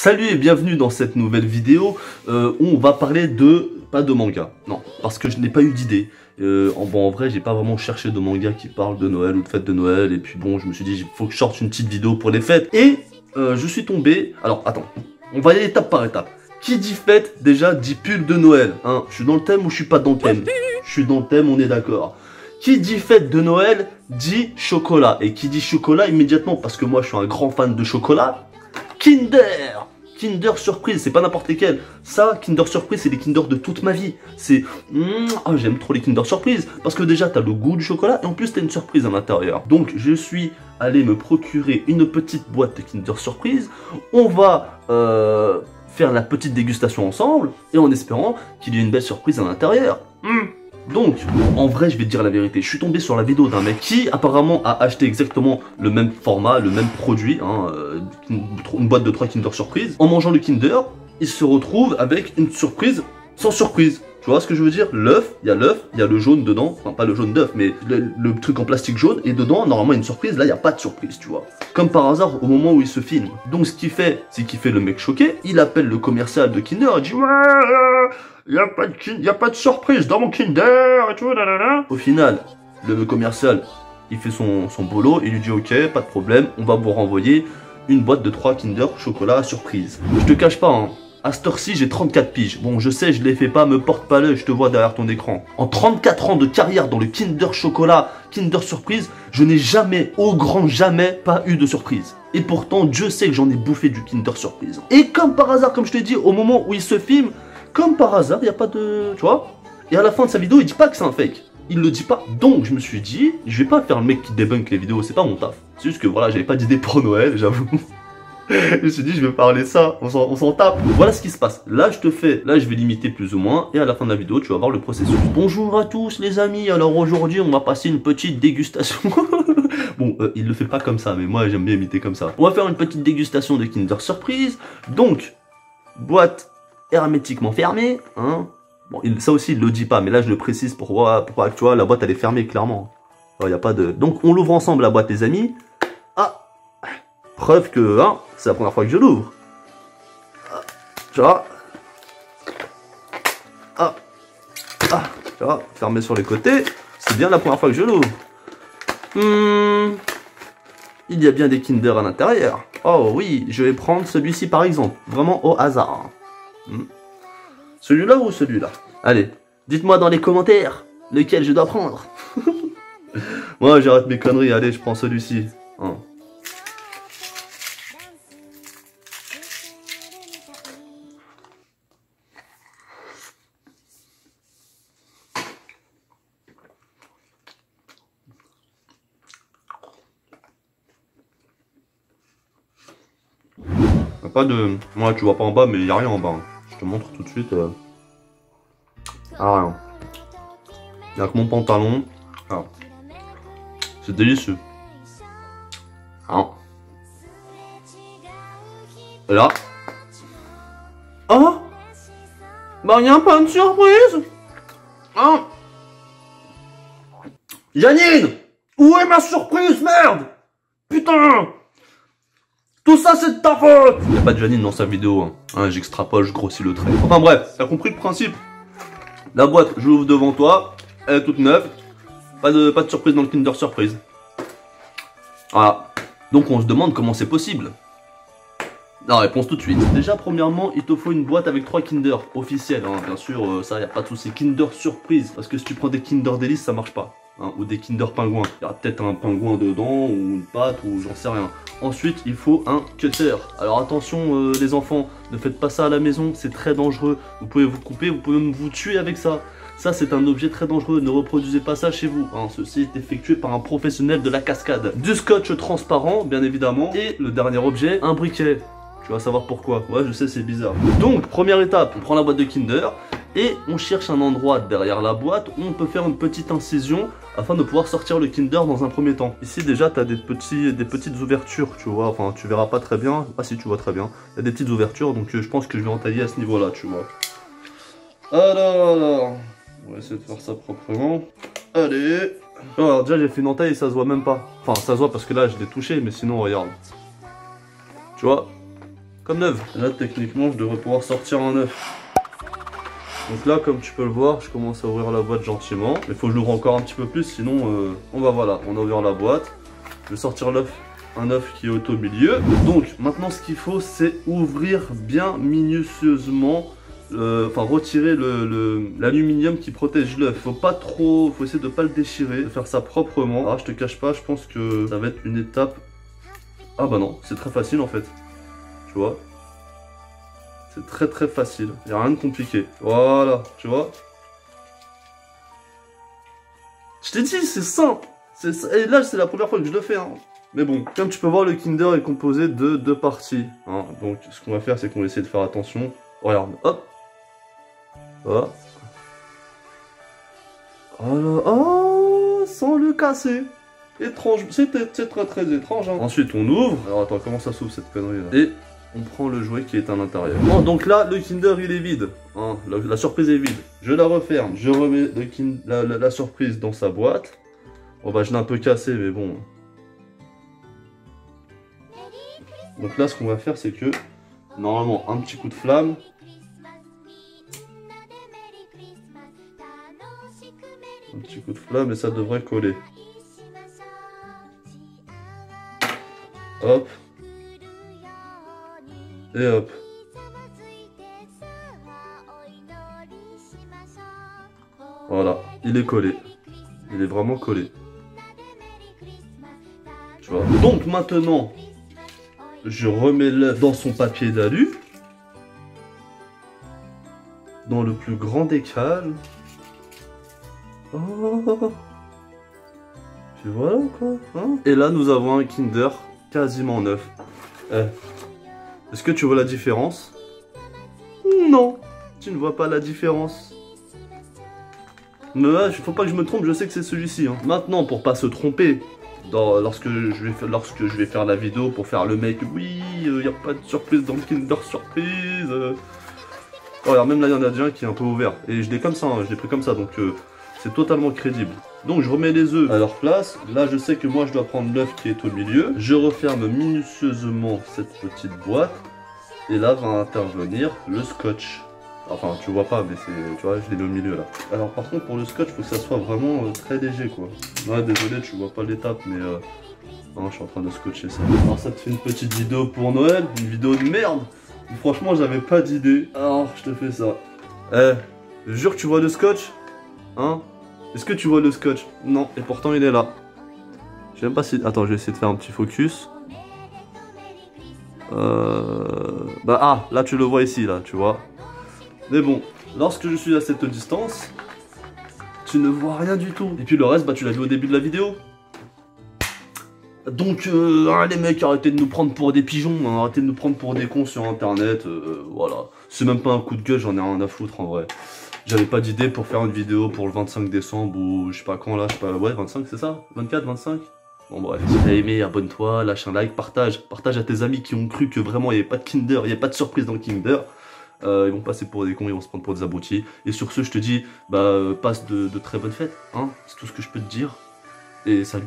Salut et bienvenue dans cette nouvelle vidéo où on va parler pas de manga, non, parce que je n'ai pas eu d'idée. En vrai, j'ai pas vraiment cherché de manga qui parle de Noël ou de fête de Noël, et puis bon, je me suis dit, il faut que je sorte une petite vidéo pour les fêtes. Et je suis tombé, alors attends, on va y aller étape par étape. Qui dit fête, déjà dit pull de Noël, hein. Je suis dans le thème ou je suis pas dans le thème? Je suis dans le thème, on est d'accord. Qui dit fête de Noël, dit chocolat. Et qui dit chocolat, immédiatement, parce que moi je suis un grand fan de chocolat, Kinder! Kinder Surprise, c'est pas n'importe lesquels. Ça, Kinder Surprise, c'est les Kinder de toute ma vie. C'est... j'aime trop les Kinder Surprise. Parce que déjà, t'as le goût du chocolat et en plus, t'as une surprise à l'intérieur. Donc, je suis allé me procurer une petite boîte de Kinder Surprise. On va faire la petite dégustation ensemble et en espérant qu'il y ait une belle surprise à l'intérieur. Donc, en vrai, je vais te dire la vérité, je suis tombé sur la vidéo d'un mec qui apparemment a acheté exactement le même format, le même produit, hein, une boîte de 3 Kinder Surprise. En mangeant le Kinder, il se retrouve avec une surprise sans surprise. Tu vois ce que je veux dire? L'œuf, il y a le jaune dedans, enfin pas le jaune d'œuf, mais le truc en plastique jaune, et dedans, normalement, il y a une surprise, là, il n'y a pas de surprise, tu vois. Comme par hasard, au moment où il se filme. Donc, ce qu'il fait, c'est qu'il fait le mec choqué, il appelle le commercial de Kinder, il dit « Ouais, y a pas de surprise dans mon Kinder, et tout, nanana. » Au final, le commercial, il fait son boulot, il lui dit « Ok, pas de problème, on va vous renvoyer une boîte de 3 Kinder chocolat surprise. » Je te cache pas, hein. À cette heure-ci, j'ai 34 piges. Bon, je sais, je les fais pas, me porte pas l'œil, je te vois derrière ton écran. En 34 ans de carrière dans le Kinder Chocolat, Kinder Surprise, je n'ai jamais, au grand jamais, pas eu de surprise. Et pourtant, Dieu sait que j'en ai bouffé du Kinder Surprise. Et comme par hasard, comme je te dis, au moment où il se filme, comme par hasard, il n'y a pas de... Tu vois? Et à la fin de sa vidéo, il dit pas que c'est un fake. Il le dit pas. Donc, je me suis dit, je vais pas faire le mec qui débunk les vidéos, c'est pas mon taf. C'est juste que voilà, j'avais pas d'idée pour Noël, j'avoue. Je me suis dit, je vais parler ça, on s'en tape. Voilà ce qui se passe. Là, je vais l'imiter plus ou moins. Et à la fin de la vidéo, tu vas voir le processus. Bonjour à tous les amis. Alors aujourd'hui, on va passer une petite dégustation. Bon, il le fait pas comme ça, mais moi, j'aime bien imiter comme ça. On va faire une petite dégustation de Kinder Surprise. Donc, boîte hermétiquement fermée. Hein. Bon, ça aussi, il le dit pas, mais là, je le précise pour voir, tu vois, la boîte, elle est fermée, clairement. Il y a pas de... Donc, on l'ouvre ensemble, la boîte, les amis. Preuve que, hein, c'est la première fois que je l'ouvre. Tu vois. Tu vois, fermé sur les côtés. C'est bien la première fois que je l'ouvre. Il y a bien des Kinder à l'intérieur. Oh oui, je vais prendre celui-ci par exemple. Vraiment au hasard. Celui-là ou celui-là? Allez, dites-moi dans les commentaires lequel je dois prendre. Moi, j'arrête mes conneries. Allez, je prends celui-ci. Pas de... Ouais, tu vois pas en bas, mais il n'y a rien en bas. Je te montre tout de suite. Rien. Il n'y a que mon pantalon. C'est délicieux. Et là. Oh, bah il n'y a pas de surprise. Janine, où est ma surprise, merde? Putain. Tout ça, c'est de ta faute! Il n'y a pas de Janine dans sa vidéo, hein. J'extrapole, je grossis le trait. Enfin bref, t'as compris le principe. La boîte, je l'ouvre devant toi, elle est toute neuve. Pas de surprise dans le Kinder Surprise. Voilà. Donc on se demande comment c'est possible. La réponse tout de suite. Déjà, premièrement, il te faut une boîte avec 3 Kinder officiels, hein. Bien sûr, ça, y a pas de souci. Kinder Surprise, parce que si tu prends des Kinder Délice, ça marche pas. Hein, ou des Kinder Pingouins. Il y aura peut-être un pingouin dedans, ou une pâte, ou j'en sais rien. Ensuite, il faut un cutter. Alors attention les enfants, ne faites pas ça à la maison, c'est très dangereux. Vous pouvez vous couper, vous pouvez même vous tuer avec ça. Ça, c'est un objet très dangereux, ne reproduisez pas ça chez vous. Hein. Ceci est effectué par un professionnel de la cascade. Du scotch transparent, bien évidemment. Et le dernier objet, un briquet. Tu vas savoir pourquoi. Ouais, je sais, c'est bizarre. Donc, première étape, on prend la boîte de Kinder et on cherche un endroit derrière la boîte où on peut faire une petite incision afin de pouvoir sortir le Kinder dans un premier temps. Ici, déjà, tu as des petites ouvertures, tu vois. Enfin, tu verras pas très bien. Ah si, tu vois très bien. Il y a des petites ouvertures, donc je pense que je vais entailler à ce niveau-là, tu vois. Alors, on va essayer de faire ça proprement. Allez. Alors, déjà, j'ai fait une entaille et ça se voit même pas. Enfin, ça se voit parce que là, je l'ai touché, mais sinon, regarde. Tu vois. comme neuf. Là, techniquement, je devrais pouvoir sortir un œuf. Donc là, comme tu peux le voir, je commence à ouvrir la boîte gentiment. Mais il faut que je l'ouvre encore un petit peu plus, sinon on va voilà, on a ouvert la boîte. Je vais sortir l'œuf, un œuf qui est au milieu. Donc maintenant, ce qu'il faut, c'est ouvrir bien minutieusement, enfin retirer l'aluminium qui protège l'œuf. Faut pas trop, faut essayer de pas le déchirer, de faire ça proprement. Alors je te cache pas, je pense que ça va être une étape. Ah bah non, c'est très facile en fait. Tu vois? C'est très facile, il n'y a rien de compliqué. Voilà, tu vois. Je t'ai dit, c'est simple. Et là, c'est la première fois que je le fais. Hein. Mais bon, comme tu peux voir, le Kinder est composé de 2 parties. Hein. Donc, ce qu'on va faire, c'est qu'on va essayer de faire attention. Regarde, hop. Voilà. Voilà. Oh, sans le casser. Étrange, c'est très étrange. Hein. Ensuite, on ouvre. Alors, attends, comment ça s'ouvre cette connerie là? Et on prend le jouet qui est à l'intérieur. Bon, donc là, le Kinder, il est vide. Hein, la surprise est vide. Je la referme. Je remets la surprise dans sa boîte. Bon, bah, je l'ai un peu cassé, mais bon. Donc là, ce qu'on va faire, c'est que, normalement, un petit coup de flamme. Un petit coup de flamme et ça devrait coller. Hop. Et hop. Voilà, il est collé. Il est vraiment collé. Tu vois. Donc maintenant, je remets l'œuf dans son papier d'alu. Dans le plus grand des calmes. Oh. Tu vois là quoi hein. Et là, nous avons un Kinder quasiment neuf. Est-ce que tu vois la différence? Non, tu ne vois pas la différence. Mais là, il faut pas que je me trompe, je sais que c'est celui-ci. Hein. Maintenant, pour pas se tromper, lorsque je vais faire la vidéo pour faire le mec, oui, il n'y a pas de surprise dans le Kinder Surprise. Oh, alors même là, il y en a déjà un qui est un peu ouvert. Et je l'ai comme ça, hein, je l'ai pris comme ça, donc c'est totalement crédible. Donc je remets les œufs à leur place. Là, je sais que moi, je dois prendre l'œuf qui est au milieu. Je referme minutieusement cette petite boîte. Et là va intervenir le scotch. Enfin, tu vois pas, mais c'est, tu vois, je l'ai mis au milieu là. Alors par contre, pour le scotch, il faut que ça soit vraiment très léger, quoi. Ouais, désolé, tu vois pas l'étape, mais non, je suis en train de scotcher ça. Alors ça te fait une petite vidéo pour Noël, une vidéo de merde. Franchement, j'avais pas d'idée. Alors, je te fais ça. Je jure que tu vois le scotch? Hein? Est-ce que tu vois le scotch? Non, et pourtant il est là. Je sais même pas si... Attends, je vais essayer de faire un petit focus. Bah ah, là tu le vois ici, là, tu vois. Mais bon, lorsque je suis à cette distance, tu ne vois rien du tout. Et puis le reste, bah tu l'as vu au début de la vidéo. Donc, les mecs, arrêtez de nous prendre pour des pigeons, hein, arrêtez de nous prendre pour des cons sur internet, voilà. C'est même pas un coup de gueule, j'en ai rien à foutre en vrai. J'avais pas d'idée pour faire une vidéo pour le 25 décembre ou je sais pas quand là, je sais pas, ouais 25 c'est ça? 24, 25? Bon bref, si t'as aimé, abonne-toi, lâche un like, partage à tes amis qui ont cru que vraiment il n'y avait pas de Kinder, il n'y avait pas de surprise dans le Kinder. Ils vont passer pour des cons, ils vont se prendre pour des abrutis. Et sur ce, je te dis, bah passe de très bonnes fêtes, hein, c'est tout ce que je peux te dire. Et salut.